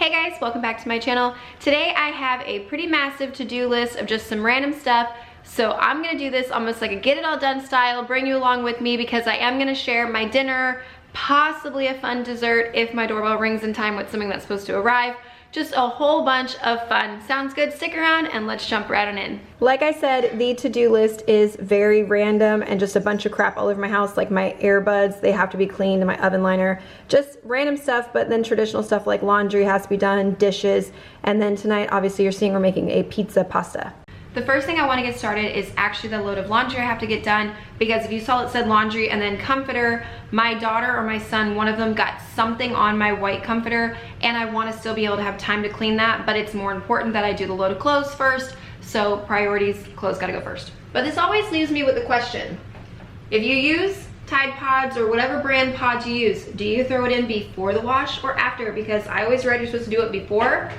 Hey guys, welcome back to my channel. Today I have a pretty massive to-do list of just some random stuff. So I'm gonna do this almost like a get it all done style, bring you along with me because I am gonna share my dinner, possibly a fun dessert if my doorbell rings in time with something that's supposed to arrive. Just a whole bunch of fun. Sounds good? Stick around and let's jump right on in. Like I said, the to-do list is very random and just a bunch of crap all over my house, like my earbuds, they have to be cleaned, and my oven liner. Just random stuff, but then traditional stuff like laundry has to be done, dishes, and then tonight, obviously you're seeing we're making a pizza pasta. The first thing I want to get started is actually the load of laundry I have to get done, because if you saw it said laundry and then comforter, my daughter or my son, one of them got something on my white comforter and I want to still be able to have time to clean that, but it's more important that I do the load of clothes first, so priorities, clothes gotta go first. But this always leaves me with the question, if you use Tide Pods or whatever brand pods you use, do you throw it in before the wash or after? Because I always read you're supposed to do it before,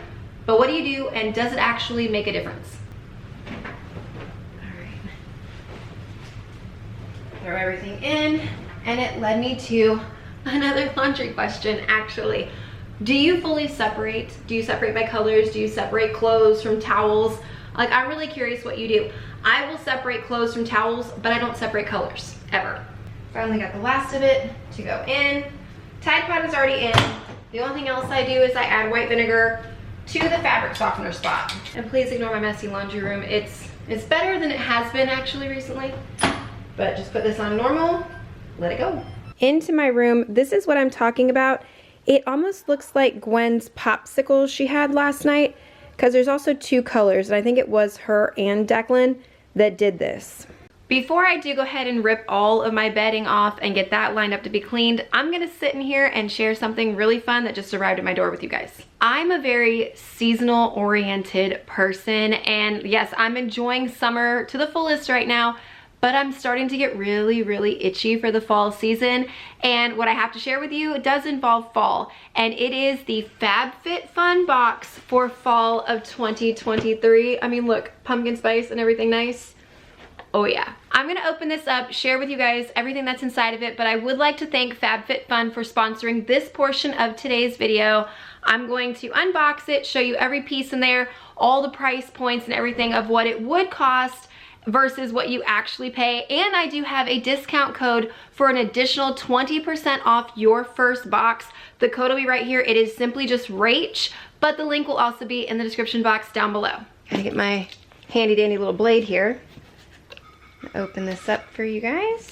but what do you do and does it actually make a difference? Throw everything in, and it led me to another laundry question actually. Do you fully separate? Do you separate by colors? Do you separate clothes from towels? Like, I'm really curious what you do. I will separate clothes from towels, but I don't separate colors, ever. Finally got the last of it to go in. Tide Pod is already in. The only thing else I do is I add white vinegar to the fabric softener spot. And please ignore my messy laundry room. It's better than it has been actually recently. But just put this on normal, let it go. Into my room, this is what I'm talking about. It almost looks like Gwen's popsicles she had last night, because there's also two colors, and I think it was her and Declan that did this. Before I do go ahead and rip all of my bedding off and get that lined up to be cleaned, I'm gonna sit in here and share something really fun that just arrived at my door with you guys. I'm a very seasonal oriented person, and yes, I'm enjoying summer to the fullest right now, but I'm starting to get really, really itchy for the fall season. And what I have to share with you does involve fall. And it is the FabFitFun box for fall of 2023. I mean, look, pumpkin spice and everything nice. Oh yeah. I'm gonna open this up, share with you guys everything that's inside of it, but I would like to thank FabFitFun for sponsoring this portion of today's video. I'm going to unbox it, show you every piece in there, all the price points and everything of what it would cost versus what you actually pay, and I do have a discount code for an additional 20% off your first box. The code will be right here. It is simply just Rach, but the link will also be in the description box down below. Gotta get my handy dandy little blade here. Open this up for you guys.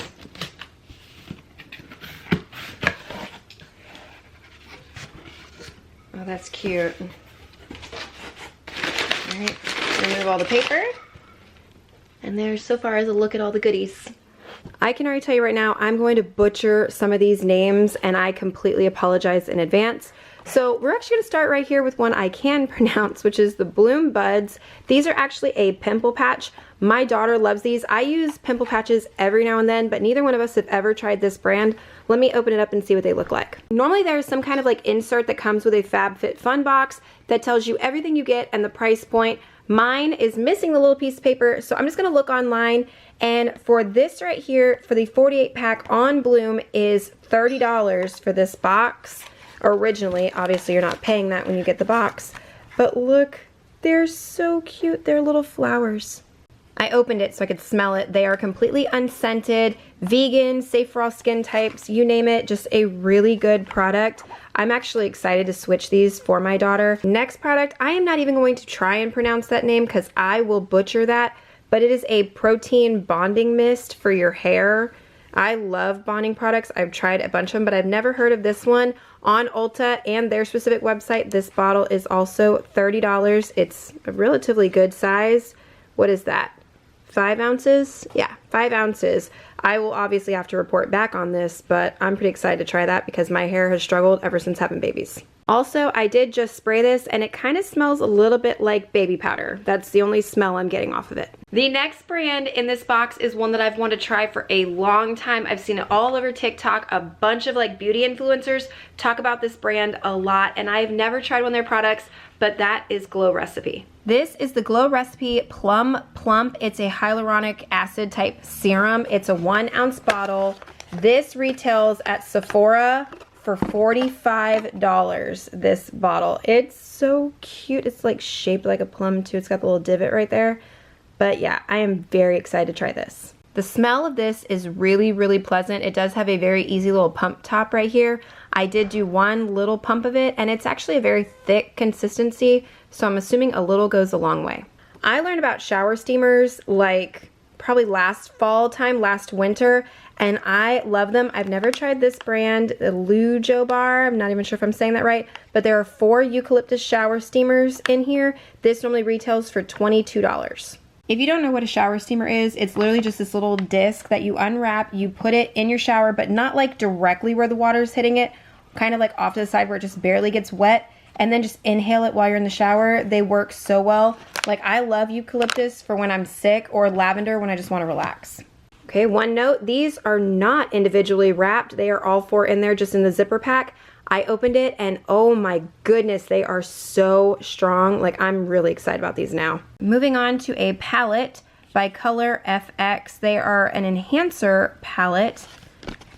Oh, that's cute. All right, remove all the paper. And there's so far as a look at all the goodies. I can already tell you right now, I'm going to butcher some of these names, and I completely apologize in advance. So we're actually gonna start right here with one I can pronounce, which is the Bloom Buds. These are actually a pimple patch. My daughter loves these. I use pimple patches every now and then, but neither one of us have ever tried this brand. Let me open it up and see what they look like. Normally there's some kind of like insert that comes with a FabFitFun box that tells you everything you get and the price point. Mine is missing the little piece of paper, so I'm just gonna look online, and for this right here, for the 48 pack on Bloom is $30 for this box. Originally, obviously you're not paying that when you get the box, but look, they're so cute. They're little flowers. I opened it so I could smell it. They are completely unscented, vegan, safe for all skin types, you name it, just a really good product. I'm actually excited to switch these for my daughter. Next product, I am not even going to try and pronounce that name because I will butcher that, but it is a protein bonding mist for your hair. I love bonding products. I've tried a bunch of them, but I've never heard of this one. On Ulta and their specific website, this bottle is also $30. It's a relatively good size. What is that? 5 ounces? Yeah, 5 ounces. I will obviously have to report back on this, but I'm pretty excited to try that because my hair has struggled ever since having babies. Also, I did just spray this and it kind of smells a little bit like baby powder. That's the only smell I'm getting off of it. The next brand in this box is one that I've wanted to try for a long time. I've seen it all over TikTok. A bunch of like beauty influencers talk about this brand a lot, and I've never tried one of their products, but that is Glow Recipe. This is the Glow Recipe Plum Plump. It's a hyaluronic acid type serum. It's a 1 ounce bottle. This retails at Sephora for $45, this bottle. It's so cute. It's like shaped like a plum too. It's got the little divot right there. But yeah, I am very excited to try this. The smell of this is really, really pleasant. It does have a very easy little pump top right here. I did do one little pump of it, and it's actually a very thick consistency, so I'm assuming a little goes a long way. I learned about shower steamers like probably last winter, and I love them. I've never tried this brand, the Lujo Bar. I'm not even sure if I'm saying that right, but there are 4 eucalyptus shower steamers in here. This normally retails for $22. If you don't know what a shower steamer is, it's literally just this little disc that you unwrap, you put it in your shower, but not like directly where the water's hitting it, kind of like off to the side where it just barely gets wet, and then just inhale it while you're in the shower. They work so well. Like, I love eucalyptus for when I'm sick, or lavender when I just want to relax. Okay, one note, these are not individually wrapped. They are all 4 in there just in the zipper pack. I opened it and oh my goodness, they are so strong. Like, I'm really excited about these now. Moving on to a palette by Color FX. They are an enhancer palette.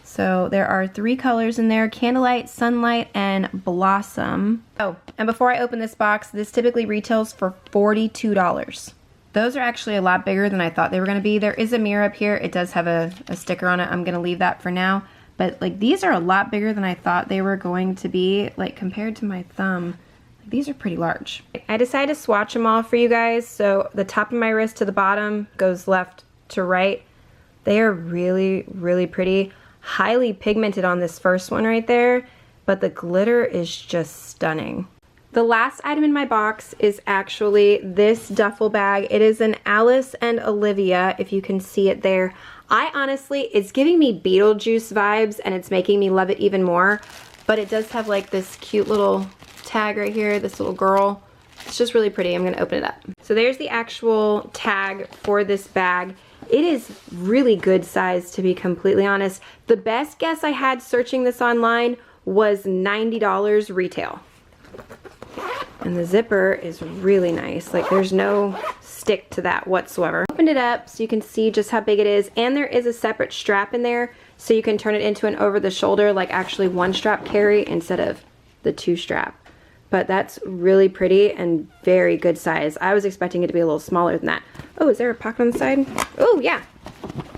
So there are 3 colors in there: Candlelight, Sunlight, and Blossom. Oh, and before I open this box, this typically retails for $42. Those are actually a lot bigger than I thought they were gonna be. There is a mirror up here. It does have a sticker on it. I'm gonna leave that for now. But like, these are a lot bigger than I thought they were going to be, like compared to my thumb. These are pretty large. I decided to swatch them all for you guys. So the top of my wrist to the bottom goes left to right. They are really, really pretty. Highly pigmented on this first one right there, but the glitter is just stunning. The last item in my box is actually this duffel bag. It is an Alice and Olivia, if you can see it there. I honestly, it's giving me Beetlejuice vibes, and it's making me love it even more. But it does have like this cute little tag right here, this little girl. It's just really pretty. I'm gonna open it up. So there's the actual tag for this bag. It is really good size, to be completely honest. The best guess I had searching this online was $90 retail. And the zipper is really nice. Like, there's no stick to that whatsoever. Opened it up so you can see just how big it is, and there is a separate strap in there so you can turn it into an over the shoulder, like actually 1 strap carry instead of the 2 strap. But that's really pretty and very good size. I was expecting it to be a little smaller than that. Oh, is there a pocket on the side? Oh yeah,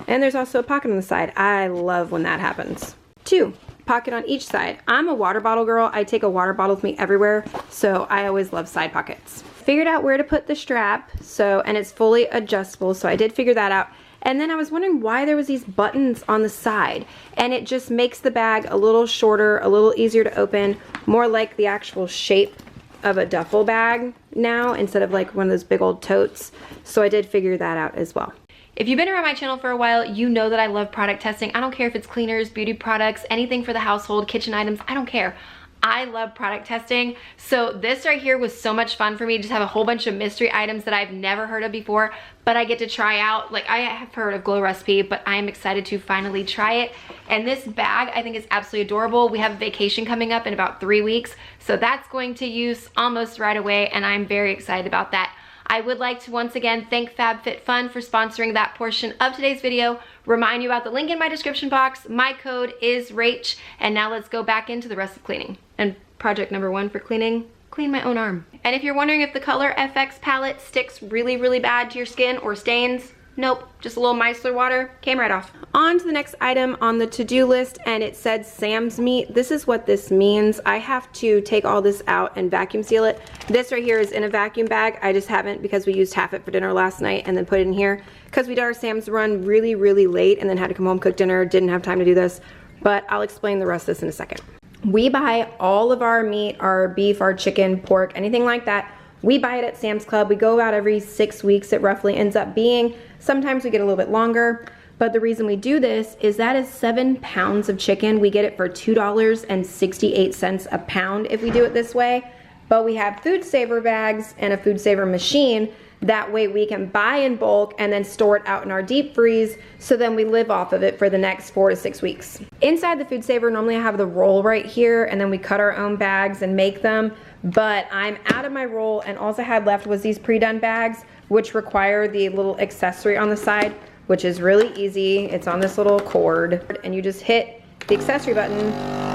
and there's also a pocket on the side. I love when that happens. 2 pocket on each side. I'm a water bottle girl. I take a water bottle with me everywhere, so I always love side pockets. Figured out where to put the strap, so, and it's fully adjustable, so I did figure that out. And then I was wondering why there was these buttons on the side, and it just makes the bag a little shorter, a little easier to open, more like the actual shape of a duffel bag now instead of like one of those big old totes. So I did figure that out as well. If you've been around my channel for a while, you know that I love product testing. I don't care if it's cleaners, beauty products, anything for the household, kitchen items, I don't care. I love product testing. So this right here was so much fun for me. Just have a whole bunch of mystery items that I've never heard of before, but I get to try out. Like, I have heard of Glow Recipe, but I am excited to finally try it. And this bag I think is absolutely adorable. We have a vacation coming up in about 3 weeks, so that's going to use almost right away, and I'm very excited about that. I would like to once again thank FabFitFun for sponsoring that portion of today's video. Remind you about the link in my description box. My code is Rach, and now let's go back into the rest of cleaning. And project number 1 for cleaning, clean my own arm. And if you're wondering if the Color FX palette sticks really, really bad to your skin or stains, nope, just a little micellar water, came right off. On to the next item on the to-do list, and it said Sam's meat. This is what this means. I have to take all this out and vacuum seal it. This right here is in a vacuum bag. I just haven't, because we used half it for dinner last night and then put it in here because we did our Sam's run really, really late and then had to come home, cook dinner, didn't have time to do this, but I'll explain the rest of this in a second. We buy all of our meat, our beef, our chicken, pork, anything like that. We buy it at Sam's Club. We go about every 6 weeks, it roughly ends up being. Sometimes we get a little bit longer, but the reason we do this is that is 7 pounds of chicken. We get it for $2.68 a pound if we do it this way. But we have food saver bags and a food saver machine. That way we can buy in bulk and then store it out in our deep freeze, so then we live off of it for the next 4 to 6 weeks. Inside the food saver, normally I have the roll right here, and then we cut our own bags and make them. But I'm out of my roll, and all I had left was these pre-done bags, which require the little accessory on the side, which is really easy. It's on this little cord, and you just hit the accessory button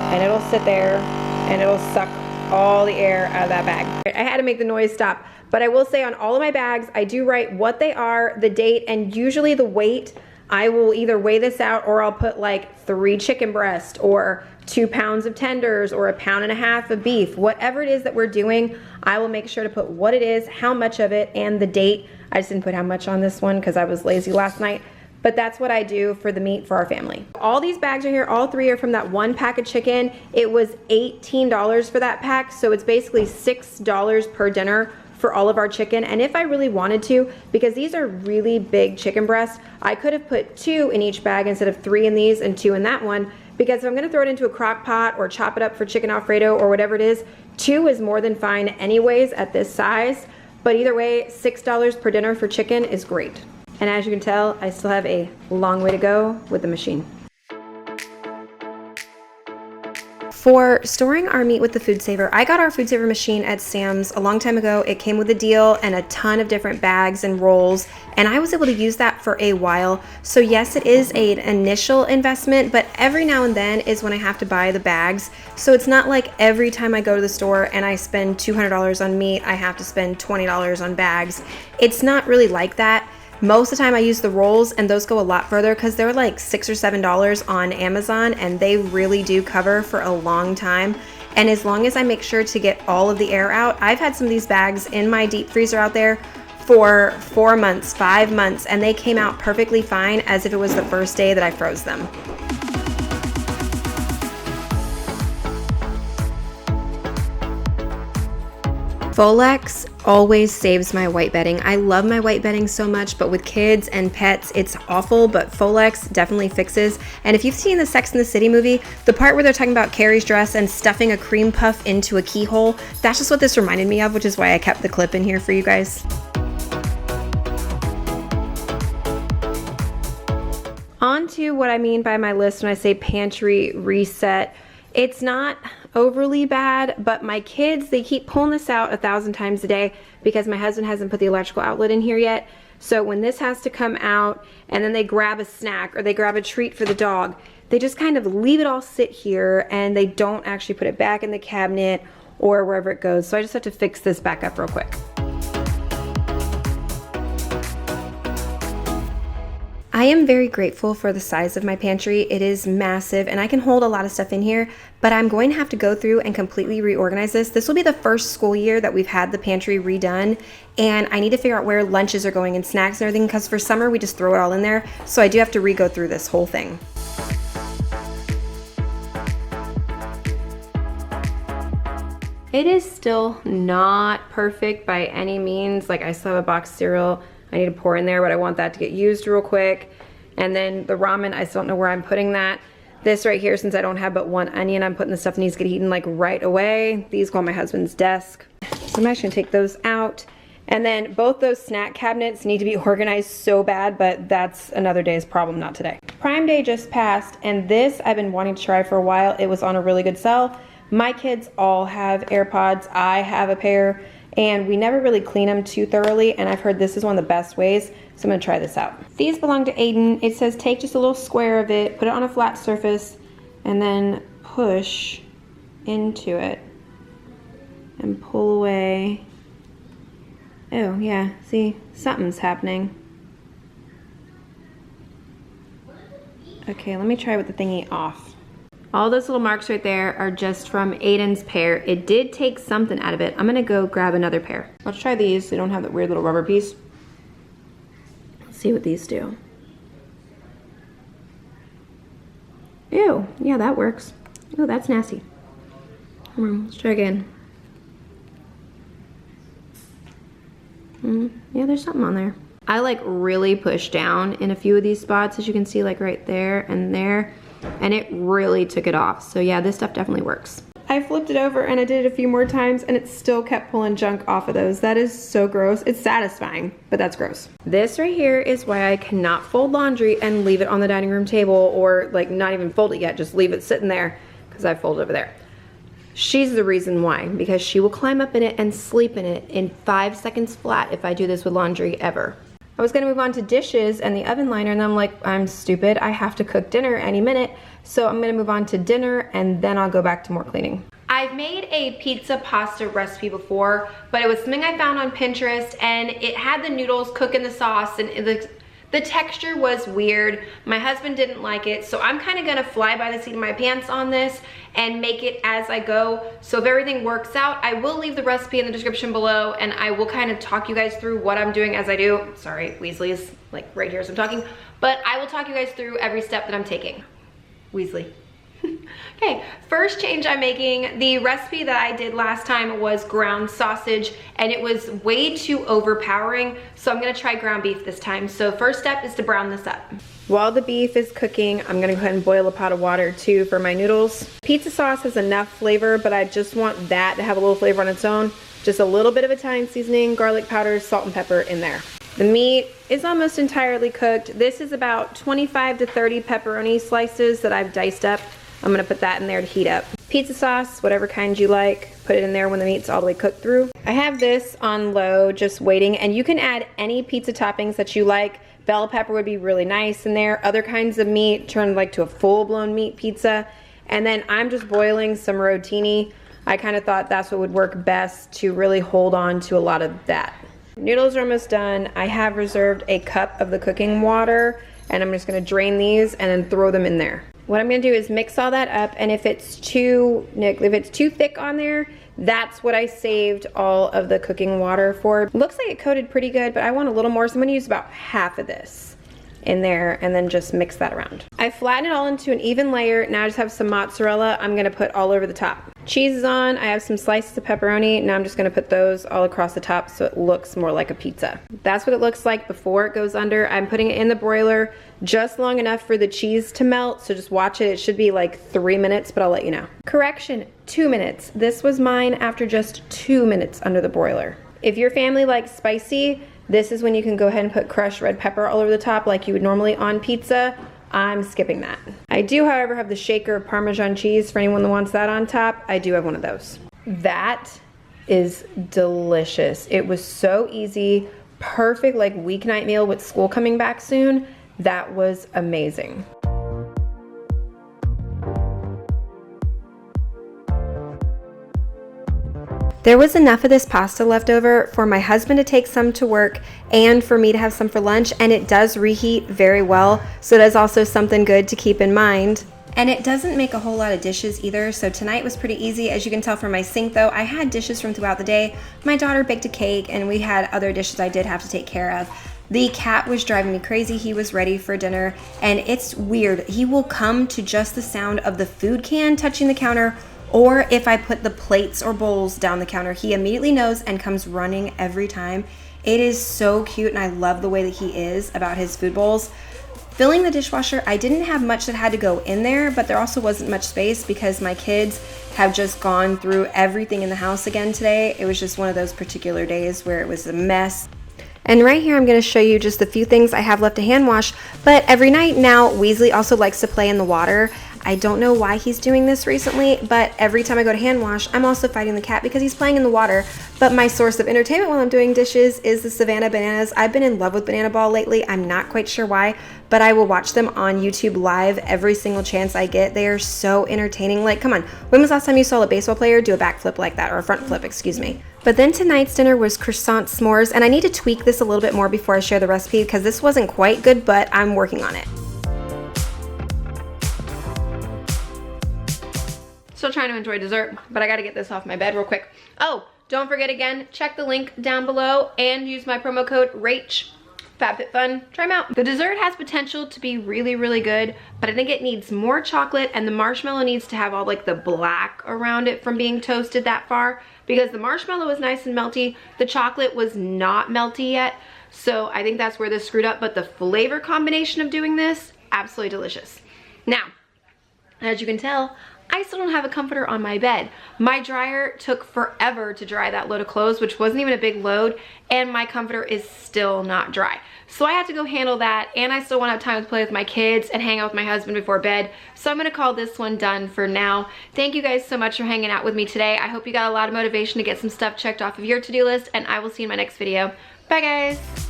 and it'll sit there and it'll suck all the air out of that bag. I had to make the noise stop, but I will say on all of my bags, I do write what they are, the date, and usually the weight. I will either weigh this out or I'll put like 3 chicken breasts or 2 pounds of tenders or 1.5 pounds of beef. Whatever it is that we're doing, I will make sure to put what it is, how much of it, and the date. I just didn't put how much on this one because I was lazy last night. But that's what I do for the meat for our family. All these bags are here, all 3 are from that 1 pack of chicken. It was $18 for that pack, so it's basically $6 per dinner for all of our chicken. And if I really wanted to, because these are really big chicken breasts, I could have put 2 in each bag instead of 3 in these and 2 in that one, because if I'm gonna throw it into a crock pot or chop it up for chicken Alfredo or whatever it is, 2 is more than fine anyways at this size. But either way, $6 per dinner for chicken is great. And as you can tell, I still have a long way to go with the machine. For storing our meat with the Food Saver, I got our Food Saver machine at Sam's a long time ago. It came with a deal and a ton of different bags and rolls, and I was able to use that for a while. So yes, it is an initial investment, but every now and then is when I have to buy the bags. So it's not like every time I go to the store and I spend $200 on meat, I have to spend $20 on bags. It's not really like that. Most of the time I use the rolls, and those go a lot further because they're like $6 or $7 on Amazon, and they really do cover for a long time. And as long as I make sure to get all of the air out, I've had some of these bags in my deep freezer out there for 4 months, 5 months, and they came out perfectly fine as if it was the first day that I froze them. Folex always saves my white bedding. I love my white bedding so much, but with kids and pets, it's awful, but Folex definitely fixes. And if you've seen the Sex and the City movie, the part where they're talking about Carrie's dress and stuffing a cream puff into a keyhole, that's just what this reminded me of, which is why I kept the clip in here for you guys. On to what I mean by my list when I say pantry reset. It's not overly bad, but my kids, they keep pulling this out 1,000 times a day because my husband hasn't put the electrical outlet in here yet. So when this has to come out and then they grab a snack or they grab a treat for the dog, they just kind of leave it all sit here and they don't actually put it back in the cabinet or wherever it goes. So I just have to fix this back up real quick. I am very grateful for the size of my pantry. It is massive and I can hold a lot of stuff in here, but I'm going to have to go through and completely reorganize this. This will be the first school year that we've had the pantry redone, and I need to figure out where lunches are going and snacks and everything, because for summer we just throw it all in there. So I do have to re-go through this whole thing. It is still not perfect by any means. Like, I still have a box of cereal I need to pour in there, but I want that to get used real quick. And then the ramen, I still don't know where I'm putting that. This right here, since I don't have but 1 onion, I'm putting the stuff that needs to get eaten like right away. These go on my husband's desk. So I'm actually gonna take those out. And then both those snack cabinets need to be organized so bad, but that's another day's problem, not today. Prime Day just passed, and this I've been wanting to try for a while. It was on a really good sale. My kids all have AirPods. I have a pair. And we never really clean them too thoroughly, and I've heard this is one of the best ways, so I'm gonna try this out. These belong to Aiden. It says take just a little square of it, put it on a flat surface, and then push into it and pull away. Oh yeah, see, something's happening. Okay, let me try with the thingy off. All those little marks right there are just from Aiden's pair. It did take something out of it. I'm gonna go grab another pair. Let's try these so they don't have that weird little rubber piece. Let's see what these do. Ew, yeah, that works. Oh, that's nasty. Come on, let's try again. Yeah, there's something on there. I like really push down in a few of these spots, as you can see, like right there and there. And it really took it off. So yeah, this stuff definitely works. I flipped it over and I did it a few more times and it still kept pulling junk off of those. That is so gross. It's satisfying, but that's gross. This right here is why I cannot fold laundry and leave it on the dining room table, or like not even fold it yet, just leave it sitting there because I fold it over there. She's the reason why, because she will climb up in it and sleep in it in 5 seconds flat if I do this with laundry ever. I was gonna move on to dishes and the oven liner, and I'm like, I'm stupid, I have to cook dinner any minute, so I'm gonna move on to dinner and then I'll go back to more cleaning. I've made a pizza pasta recipe before, but it was something I found on Pinterest, and it had the noodles cook in the sauce, and the texture was weird. My husband didn't like it, so I'm kind of gonna fly by the seat of my pants on this and make it as I go. So if everything works out, I will leave the recipe in the description below, and I will kind of talk you guys through what I'm doing as I do. Sorry, Weasley is like right here as I'm talking, but I will talk you guys through every step that I'm taking. Weasley. Okay, first change I'm making. The recipe that I did last time was ground sausage, and it was way too overpowering, so I'm gonna try ground beef this time. So first step is to brown this up. While the beef is cooking, I'm gonna go ahead and boil a pot of water too for my noodles. Pizza sauce has enough flavor, but I just want that to have a little flavor on its own. Just a little bit of Italian seasoning, garlic powder, salt and pepper in there. The meat is almost entirely cooked. This is about 25 to 30 pepperoni slices that I've diced up. I'm gonna put that in there to heat up. Pizza sauce, whatever kind you like, put it in there when the meat's all the way cooked through. I have this on low, just waiting, and you can add any pizza toppings that you like. Bell pepper would be really nice in there. Other kinds of meat, turn like to a full-blown meat pizza. And then I'm just boiling some rotini. I kind of thought that's what would work best to really hold on to a lot of that. Noodles are almost done. I have reserved a cup of the cooking water, and I'm just gonna drain these and then throw them in there. What I'm gonna do is mix all that up, and if it's too thick on there, that's what I saved all of the cooking water for. Looks like it coated pretty good, but I want a little more, so I'm gonna use about half of this in there and then just mix that around. I flattened it all into an even layer. Now I just have some mozzarella I'm gonna put all over the top. Cheese is on. I have some slices of pepperoni. Now I'm just gonna put those all across the top so it looks more like a pizza. That's what it looks like before it goes under. I'm putting it in the broiler just long enough for the cheese to melt, so just watch it. It should be like 3 minutes, but I'll let you know. Correction, 2 minutes. This was mine after just 2 minutes under the broiler. If your family likes spicy, this is when you can go ahead and put crushed red pepper all over the top like you would normally on pizza. I'm skipping that. I do, however, have the shaker of Parmesan cheese for anyone that wants that on top. I do have one of those. That is delicious. It was so easy, perfect like weeknight meal with school coming back soon. That was amazing. There was enough of this pasta left over for my husband to take some to work and for me to have some for lunch, and it does reheat very well, so that's also something good to keep in mind. And it doesn't make a whole lot of dishes either, so tonight was pretty easy. As you can tell from my sink though, I had dishes from throughout the day. My daughter baked a cake, and we had other dishes I did have to take care of. The cat was driving me crazy. He was ready for dinner, and it's weird. He will come to just the sound of the food can touching the counter, or if I put the plates or bowls down the counter, he immediately knows and comes running every time. It is so cute, and I love the way that he is about his food bowls. Filling the dishwasher, I didn't have much that had to go in there, but there also wasn't much space because my kids have just gone through everything in the house again today. It was just one of those particular days where it was a mess. And right here I'm going to show you just a few things I have left to hand wash, but every night now Weasley also likes to play in the water. I don't know why he's doing this recently, but every time I go to hand wash, I'm also fighting the cat because he's playing in the water. But my source of entertainment while I'm doing dishes is the Savannah bananas. I've been in love with Banana Ball lately. I'm not quite sure why, but I will watch them on YouTube live every single chance I get. They are so entertaining. Like, come on, when was the last time you saw a baseball player do a backflip like that, or a front flip, excuse me? But then tonight's dinner was croissant s'mores, and I need to tweak this a little bit more before I share the recipe because this wasn't quite good, but I'm working on it. Still trying to enjoy dessert, but I gotta get this off my bed real quick. Oh, don't forget again, check the link down below and use my promo code Rach, FabFitFun. Try them out. The dessert has potential to be really, really good, but I think it needs more chocolate, and the marshmallow needs to have all like the black around it from being toasted that far, because the marshmallow was nice and melty. The chocolate was not melty yet, so I think that's where this screwed up, but the flavor combination of doing this, absolutely delicious. Now, as you can tell, I still don't have a comforter on my bed. My dryer took forever to dry that load of clothes, which wasn't even a big load, and my comforter is still not dry. So I have to go handle that, and I still want to have time to play with my kids and hang out with my husband before bed. So I'm gonna call this one done for now. Thank you guys so much for hanging out with me today. I hope you got a lot of motivation to get some stuff checked off of your to-do list, and I will see you in my next video. Bye guys.